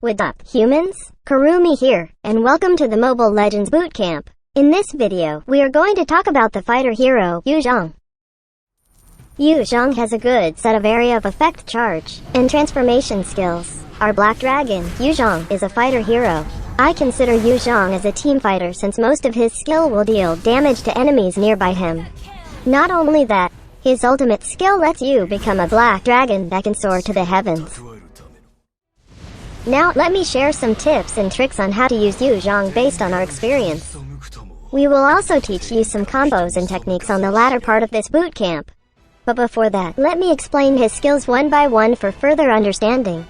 What's up, humans? Kurumi here, and welcome to the Mobile Legends Bootcamp. In this video, we are going to talk about the fighter hero, Yu Zhong. Yu Zhong has a good set of area of effect charge and transformation skills. Our Black Dragon, Yu Zhong, is a fighter hero. I consider Yu Zhong as a team fighter since most of his skill will deal damage to enemies nearby him. Not only that, his ultimate skill lets you become a Black Dragon that can soar to the heavens. Now, let me share some tips and tricks on how to use Yu Zhong based on our experience. We will also teach you some combos and techniques on the latter part of this bootcamp. But before that, let me explain his skills one by one for further understanding.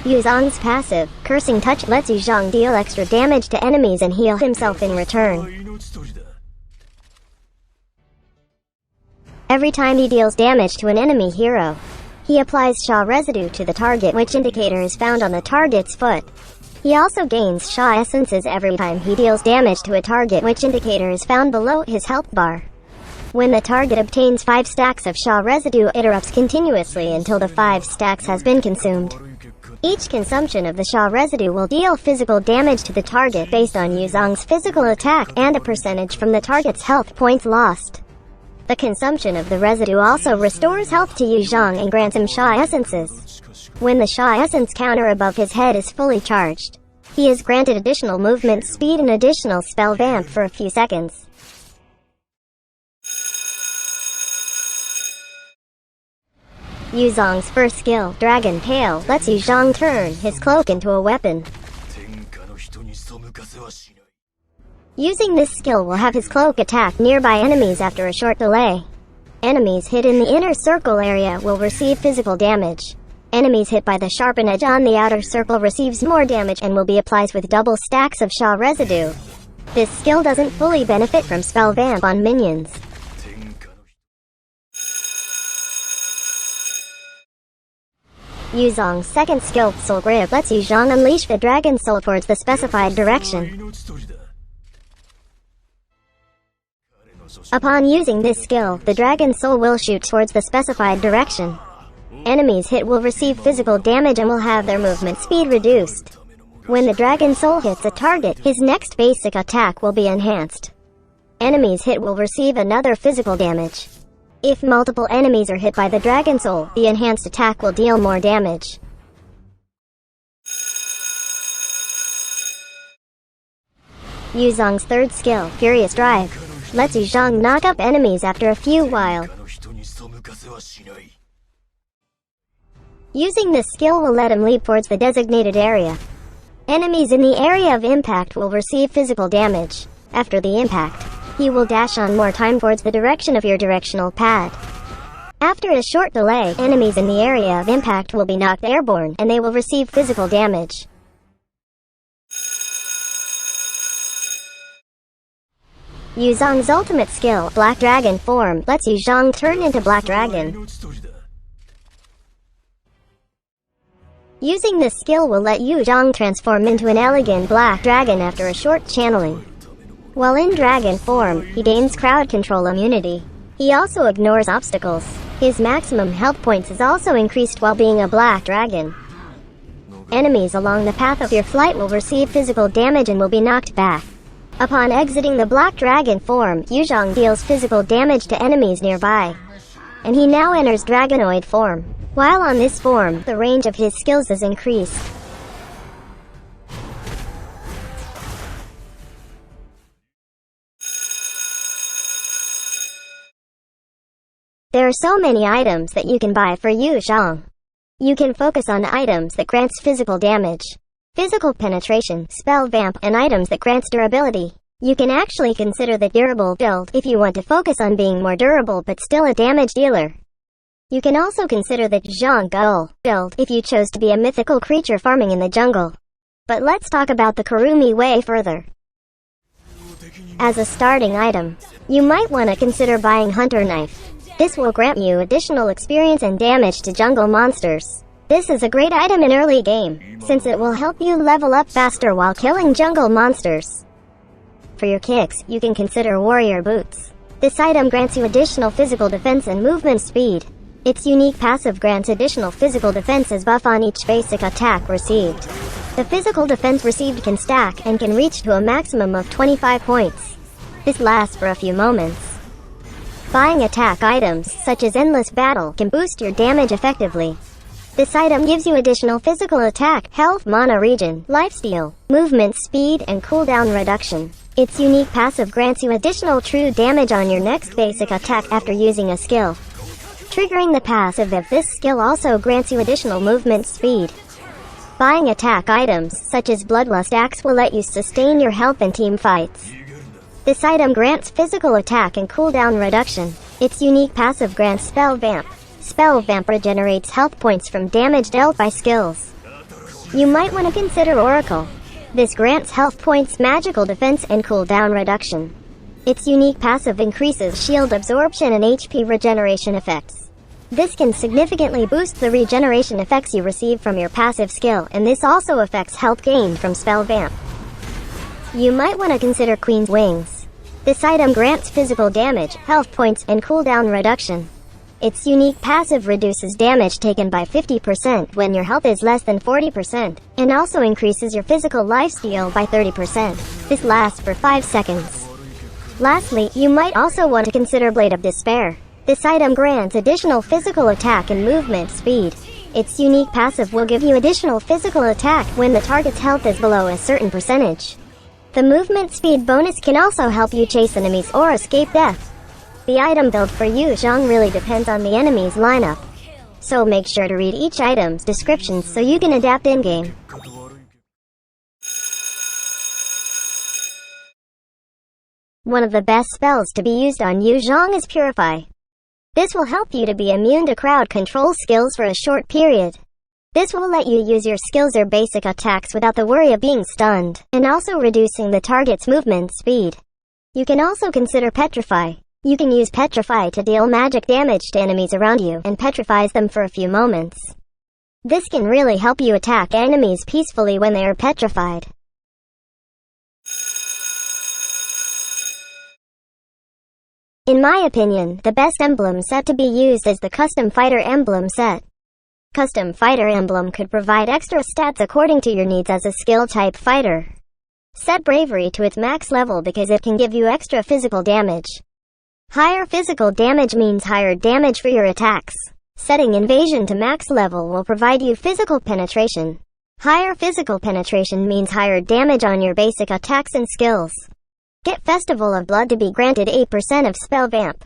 Yu Zhong's passive, Cursing Touch, lets Yu Zhong deal extra damage to enemies and heal himself in return. Every time he deals damage to an enemy hero, he applies Sha residue to the target, which indicator is found on the target's foot. He also gains Sha essences every time he deals damage to a target, which indicator is found below his health bar. When the target obtains 5 stacks of Sha residue, it erupts continuously until the 5 stacks has been consumed. Each consumption of the Sha residue will deal physical damage to the target based on Yu Zhong's physical attack and a percentage from the target's health points lost. The consumption of the residue also restores health to Yu Zhong and grants him Sha essences. When the Sha essence counter above his head is fully charged, he is granted additional movement speed and additional spell vamp for a few seconds. Yu Zhong's first skill, Dragon Tail, lets Yu Zhong turn his cloak into a weapon. Using this skill will have his cloak attack nearby enemies after a short delay. Enemies hit in the inner circle area will receive physical damage. Enemies hit by the sharpened edge on the outer circle receives more damage and will be applied with double stacks of Sha residue. This skill doesn't fully benefit from spell vamp on minions. Yu Zhong's second skill, Soul Grip, lets Yu Zhong unleash the Dragon Soul towards the specified direction. Upon using this skill, the Dragon Soul will shoot towards the specified direction. Enemies hit will receive physical damage and will have their movement speed reduced. When the Dragon Soul hits a target, his next basic attack will be enhanced. Enemies hit will receive another physical damage. If multiple enemies are hit by the Dragon Soul, the enhanced attack will deal more damage. Yu Zhong's third skill, Furious Drive, lets Yu Zhong knock up enemies after a few while. Using this skill will let him leap towards the designated area. Enemies in the area of impact will receive physical damage. After the impact, he will dash on more time towards the direction of your directional pad. After a short delay, enemies in the area of impact will be knocked airborne and they will receive physical damage. Yu Zhong's ultimate skill, Black Dragon Form, lets Yu Zhong turn into Black Dragon. Using this skill will let Yu Zhong transform into an elegant Black Dragon after a short channeling. While in Dragon form, he gains crowd control immunity. He also ignores obstacles. His maximum health points is also increased while being a Black Dragon. Enemies along the path of your flight will receive physical damage and will be knocked back. Upon exiting the Black Dragon form, Yu Zhong deals physical damage to enemies nearby. And he now enters Dragonoid form. While on this form, the range of his skills is increased. There are so many items that you can buy for Yu Zhong. You can focus on items that grants physical damage, physical penetration, spell vamp, and items that grants durability. You can actually consider the durable build if you want to focus on being more durable but still a damage dealer. You can also consider the Jungle build if you chose to be a mythical creature farming in the jungle. But let's talk about the Kurumi way further. As a starting item, you might want to consider buying Hunter Knife. This will grant you additional experience and damage to jungle monsters. This is a great item in early game, since it will help you level up faster while killing jungle monsters. For your kicks, you can consider Warrior Boots. This item grants you additional physical defense and movement speed. Its unique passive grants additional physical defense as buff on each basic attack received. The physical defense received can stack and can reach to a maximum of 25 points. This lasts for a few moments. Buying attack items, such as Endless Battle, can boost your damage effectively. This item gives you additional physical attack, health, mana regen, lifesteal, movement speed, and cooldown reduction. Its unique passive grants you additional true damage on your next basic attack after using a skill. Triggering the passive of this skill also grants you additional movement speed. Buying attack items, such as Bloodlust Axe, will let you sustain your health in team fights. This item grants physical attack and cooldown reduction. Its unique passive grants Spell Vamp. Spell Vamp regenerates health points from damage dealt by skills. You might want to consider Oracle. This grants health points, magical defense, and cooldown reduction. Its unique passive increases shield absorption and HP regeneration effects. This can significantly boost the regeneration effects you receive from your passive skill, and this also affects health gained from Spell Vamp. You might want to consider Queen's Wings. This item grants physical damage, health points, and cooldown reduction. Its unique passive reduces damage taken by 50% when your health is less than 40%, and also increases your physical lifesteal by 30%. This lasts for 5 seconds. Lastly, you might also want to consider Blade of Despair. This item grants additional physical attack and movement speed. Its unique passive will give you additional physical attack when the target's health is below a certain percentage. The movement speed bonus can also help you chase enemies or escape death. The item build for Yu Zhong really depends on the enemy's lineup, so make sure to read each item's description so you can adapt in-game. One of the best spells to be used on Yu Zhong is Purify. This will help you to be immune to crowd control skills for a short period. This will let you use your skills or basic attacks without the worry of being stunned, and also reducing the target's movement speed. You can also consider Petrify. You can use Petrify to deal magic damage to enemies around you and petrifies them for a few moments. This can really help you attack enemies peacefully when they are petrified. In my opinion, the best emblem set to be used is the Custom Fighter Emblem set. Custom Fighter Emblem could provide extra stats according to your needs as a skill-type fighter. Set Bravery to its max level because it can give you extra physical damage. Higher physical damage means higher damage for your attacks. Setting Invasion to max level will provide you physical penetration. Higher physical penetration means higher damage on your basic attacks and skills. Get Festival of Blood to be granted 8% of Spell Vamp.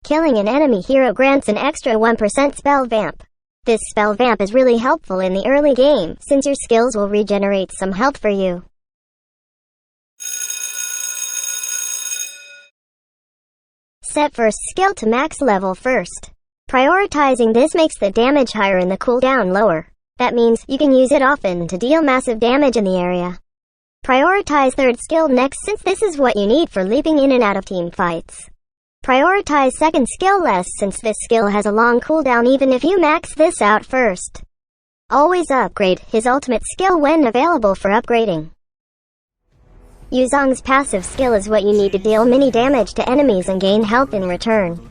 Killing an enemy hero grants an extra 1% Spell Vamp. This Spell Vamp is really helpful in the early game since your skills will regenerate some health for you. Set first skill to max level first. Prioritizing this makes the damage higher and the cooldown lower. That means you can use it often to deal massive damage in the area. Prioritize third skill next since this is what you need for leaping in and out of team fights. Prioritize second skill less since this skill has a long cooldown even if you max this out first. Always upgrade his ultimate skill when available for upgrading. Yu Zhong's passive skill is what you need to deal mini damage to enemies and gain health in return.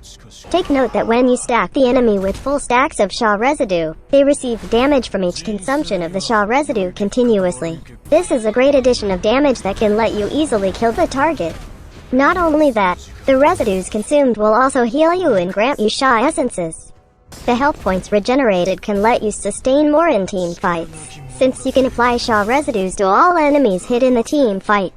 Take note that when you stack the enemy with full stacks of Sha residue, they receive damage from each consumption of the Sha residue continuously. This is a great addition of damage that can let you easily kill the target. Not only that, the residues consumed will also heal you and grant you Sha essences. The health points regenerated can let you sustain more in team fights, since you can apply Sha residues to all enemies hit in the team fight.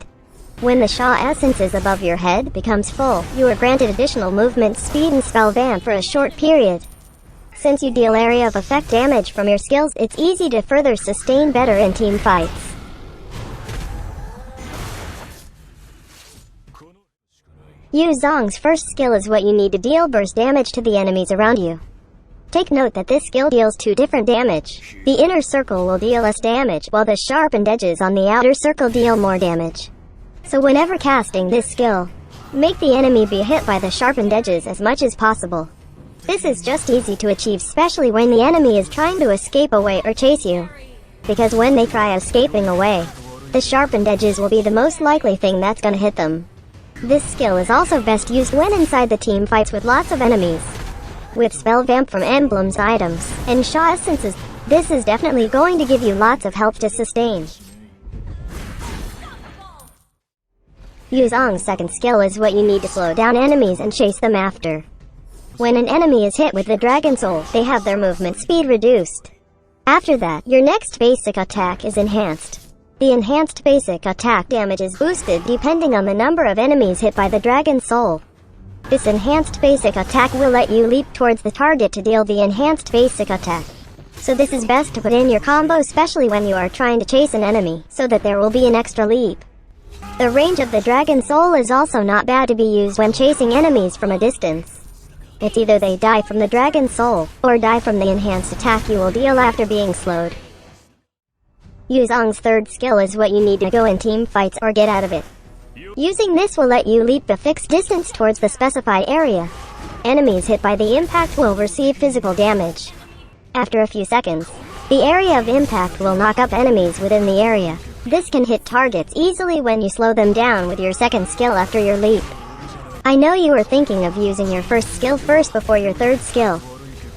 When the Sha essence is above your head becomes full, you are granted additional movement speed and spell vamp for a short period. Since you deal area of effect damage from your skills, it's easy to further sustain better in team fights. Yu Zhong's first skill is what you need to deal burst damage to the enemies around you. Take note that this skill deals 2 different damage. The inner circle will deal less damage, while the sharpened edges on the outer circle deal more damage. So whenever casting this skill, make the enemy be hit by the sharpened edges as much as possible. This is just easy to achieve, especially when the enemy is trying to escape away or chase you. Because when they try escaping away, the sharpened edges will be the most likely thing that's gonna hit them. This skill is also best used when inside the team fights with lots of enemies. with spell vamp from Emblems items, and Sha essences. This is definitely going to give you lots of health to sustain. Yu Zhong's second skill is what you need to slow down enemies and chase them after. When an enemy is hit with the Dragon Soul, they have their movement speed reduced. After that, your next basic attack is enhanced. The enhanced basic attack damage is boosted depending on the number of enemies hit by the Dragon Soul. This enhanced basic attack will let you leap towards the target to deal the enhanced basic attack. So this is best to put in your combo, especially when you are trying to chase an enemy, so that there will be an extra leap. The range of the Dragon Soul is also not bad to be used when chasing enemies from a distance. It's either they die from the Dragon Soul, or die from the enhanced attack you will deal after being slowed. Yu Zhong's third skill is what you need to go in team fights or get out of it. Using this will let you leap a fixed distance towards the specified area. Enemies hit by the impact will receive physical damage. After a few seconds, the area of impact will knock up enemies within the area. This can hit targets easily when you slow them down with your second skill after your leap. I know you were thinking of using your first skill first before your third skill.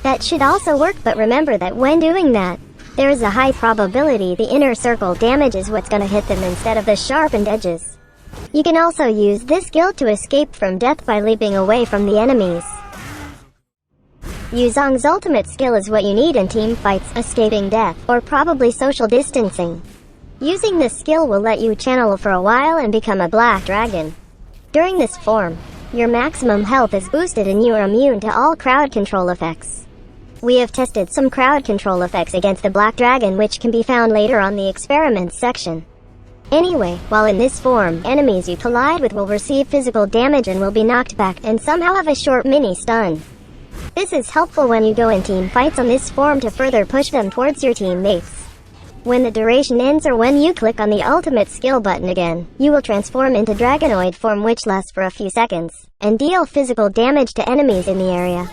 That should also work, but remember that when doing that, there is a high probability the inner circle damage is what's gonna hit them instead of the sharpened edges. You can also use this skill to escape from death by leaping away from the enemies. Yu Zhong's ultimate skill is what you need in team fights, escaping death, or probably social distancing. Using this skill will let you channel for a while and become a black dragon. During this form, your maximum health is boosted and you are immune to all crowd control effects. We have tested some crowd control effects against the black dragon, which can be found later on the experiments section. Anyway, while in this form, enemies you collide with will receive physical damage and will be knocked back and somehow have a short mini stun. This is helpful when you go in team fights on this form to further push them towards your teammates. When the duration ends or when you click on the ultimate skill button again, you will transform into Dragonoid form, which lasts for a few seconds, and deal physical damage to enemies in the area.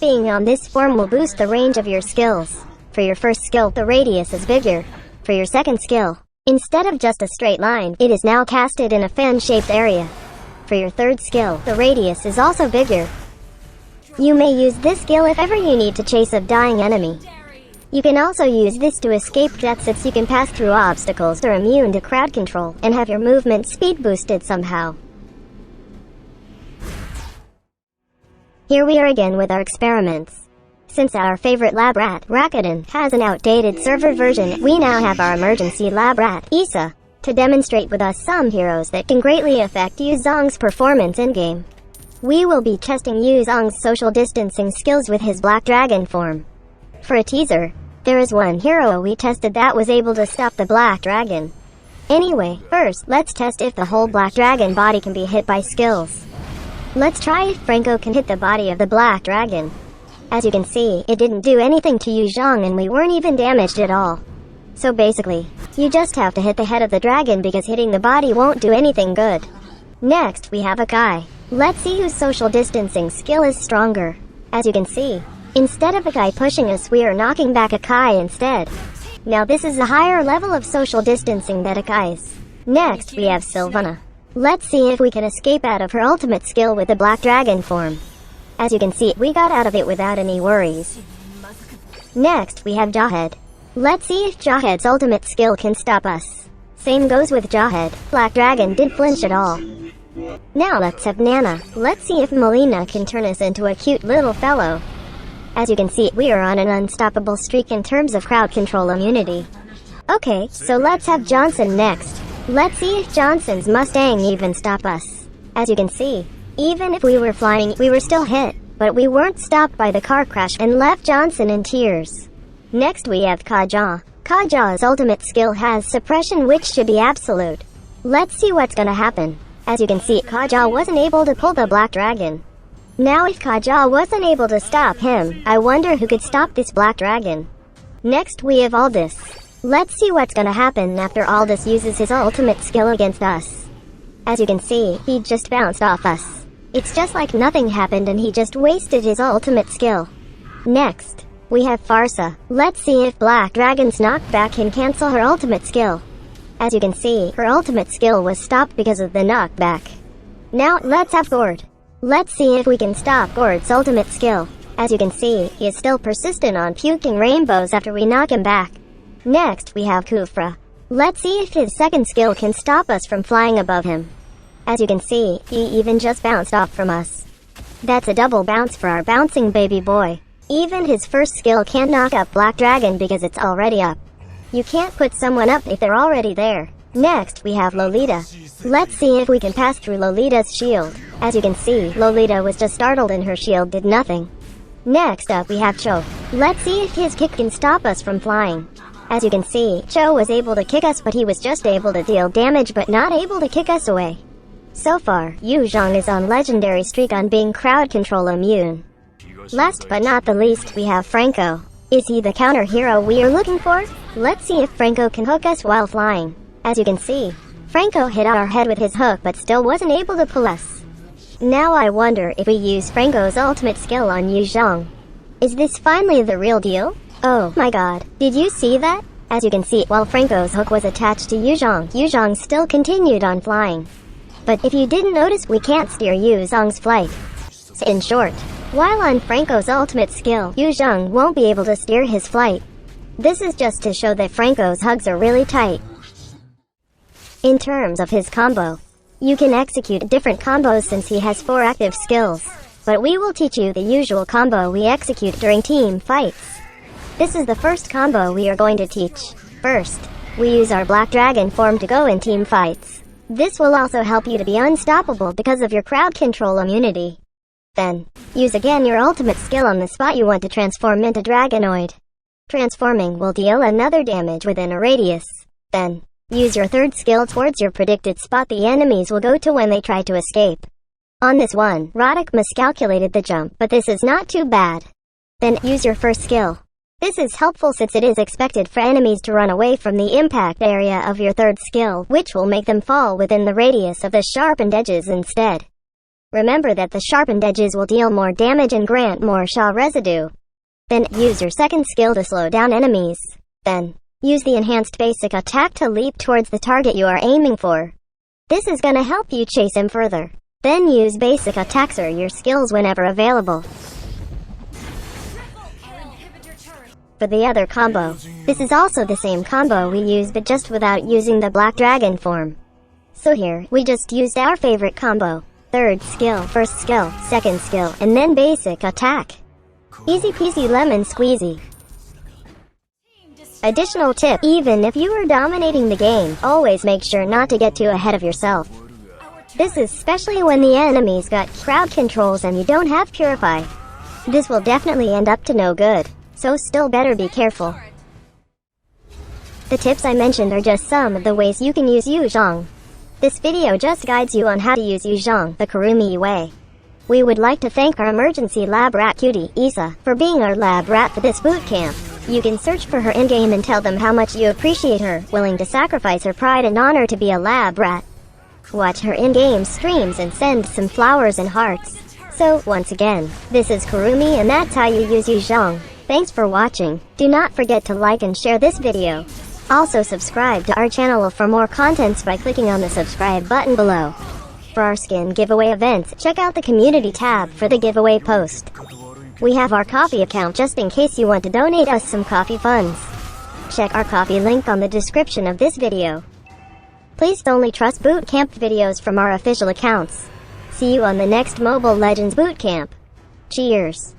Being on this form will boost the range of your skills. For your first skill, the radius is bigger. For your second skill, instead of just a straight line, it is now casted in a fan-shaped area. For your third skill, the radius is also bigger. You may use this skill if ever you need to chase a dying enemy. You can also use this to escape death, since you can pass through obstacles or immune to crowd control and have your movement speed boosted somehow. Here we are again with our experiments. Since our favorite lab rat, Rakuten, has an outdated server version, we now have our emergency lab rat, Issa, to demonstrate with us some heroes that can greatly affect Yu Zhong's performance in-game. We will be testing Yu Zhong's social distancing skills with his black dragon form. For a teaser, there is one hero we tested that was able to stop the black dragon. Anyway, first, let's test if the whole black dragon body can be hit by skills. Let's try if Franco can hit the body of the black dragon. As you can see, it didn't do anything to Yu Zhong and we weren't even damaged at all. So basically, you just have to hit the head of the dragon because hitting the body won't do anything good. Next, we have Akai. Let's see whose social distancing skill is stronger. As you can see, instead of Akai pushing us, we are knocking back Akai instead. Now this is a higher level of social distancing than Akai's. Next, we have Sylvana. Let's see if we can escape out of her ultimate skill with the black dragon form. As you can see, we got out of it without any worries. Next, we have Jawhead. Let's see if Jawhead's ultimate skill can stop us. Same goes with Jawhead. Black dragon didn't flinch at all. Now let's have Nana. Let's see if Melina can turn us into a cute little fellow. As you can see, we are on an unstoppable streak in terms of crowd control immunity. Okay, so let's have Johnson next. Let's see if Johnson's Mustang even stop us. As you can see, even if we were flying, we were still hit, but we weren't stopped by the car crash and left Johnson in tears. Next we have Kaja. Kaja's ultimate skill has suppression, which should be absolute. Let's see what's gonna happen. As you can see, Kaja wasn't able to pull the black dragon. Now if Kaja wasn't able to stop him, I wonder who could stop this black dragon. Next we have Aldous. Let's see what's gonna happen after Aldous uses his ultimate skill against us. As you can see, he just bounced off us. It's just like nothing happened and he just wasted his ultimate skill. Next, we have Farsa. Let's see if Black Dragon's knockback can cancel her ultimate skill. As you can see, her ultimate skill was stopped because of the knockback. Now, let's have Gord. Let's see if we can stop Gord's ultimate skill. As you can see, he is still persistent on puking rainbows after we knock him back. Next, we have Kufra. Let's see if his second skill can stop us from flying above him. As you can see, he even just bounced off from us. That's a double bounce for our bouncing baby boy. Even his first skill can't knock up Black Dragon because it's already up. You can't put someone up if they're already there. Next, we have Lolita. Let's see if we can pass through Lolita's shield. As you can see, Lolita was just startled and her shield did nothing. Next up, we have Cho. Let's see if his kick can stop us from flying. As you can see, Cho was able to kick us, but he was just able to deal damage but not able to kick us away. So far, Yu Zhong is on legendary streak on being crowd control immune. Last but not the least, we have Franco. Is he the counter hero we are looking for? Let's see if Franco can hook us while flying. As you can see, Franco hit our head with his hook but still wasn't able to pull us. Now I wonder if we use Franco's ultimate skill on Yu Zhong. Is this finally the real deal? Oh my god, did you see that? As you can see, while Franco's hook was attached to Yu Zhong still continued on flying. But if you didn't notice, we can't steer Yu Zhong's flight. So in short, while on Franco's ultimate skill, Yu Zhong won't be able to steer his flight. This is just to show that Franco's hugs are really tight. In terms of his combo, you can execute different combos since he has 4 active skills. But we will teach you the usual combo we execute during team fights. This is the first combo we are going to teach. First, we use our Black Dragon form to go in team fights. This will also help you to be unstoppable because of your crowd control immunity. Then, use again your ultimate skill on the spot you want to transform into Dragonoid. Transforming will deal another damage within a radius. Then, use your third skill towards your predicted spot the enemies will go to when they try to escape. On this one, Roddick miscalculated the jump, but this is not too bad. Then, use your first skill. This is helpful since it is expected for enemies to run away from the impact area of your third skill, which will make them fall within the radius of the sharpened edges instead. Remember that the sharpened edges will deal more damage and grant more Sha residue. Then, use your second skill to slow down enemies. Then, use the enhanced basic attack to leap towards the target you are aiming for. This is gonna help you chase him further. Then use basic attacks or your skills whenever available. For the other combo, this is also the same combo we use but just without using the Black Dragon form. So here, we just used our favorite combo. Third skill, first skill, second skill, and then basic attack. Easy peasy lemon squeezy. Additional tip, even if you are dominating the game, always make sure not to get too ahead of yourself. This is especially when the enemies got crowd controls and you don't have Purify. This will definitely end up to no good, so still better be careful. The tips I mentioned are just some of the ways you can use Yu Zhong. This video just guides you on how to use Yu Zhong the Kurumi way. We would like to thank our emergency lab rat cutie, Isa, for being our lab rat for this boot camp. You can search for her in-game and tell them how much you appreciate her, willing to sacrifice her pride and honor to be a lab rat. Watch her in-game streams and send some flowers and hearts. So, once again, this is Kurumi and that's how you use Yu Zhong. Thanks for watching. Do not forget to like and share this video. Also subscribe to our channel for more contents by clicking on the subscribe button below. For our skin giveaway events, check out the community tab for the giveaway post. We have our Ko-fi account just in case you want to donate us some Ko-fi funds. Check our Ko-fi link on the description of this video. Please only trust bootcamp videos from our official accounts. See you on the next Mobile Legends bootcamp. Cheers!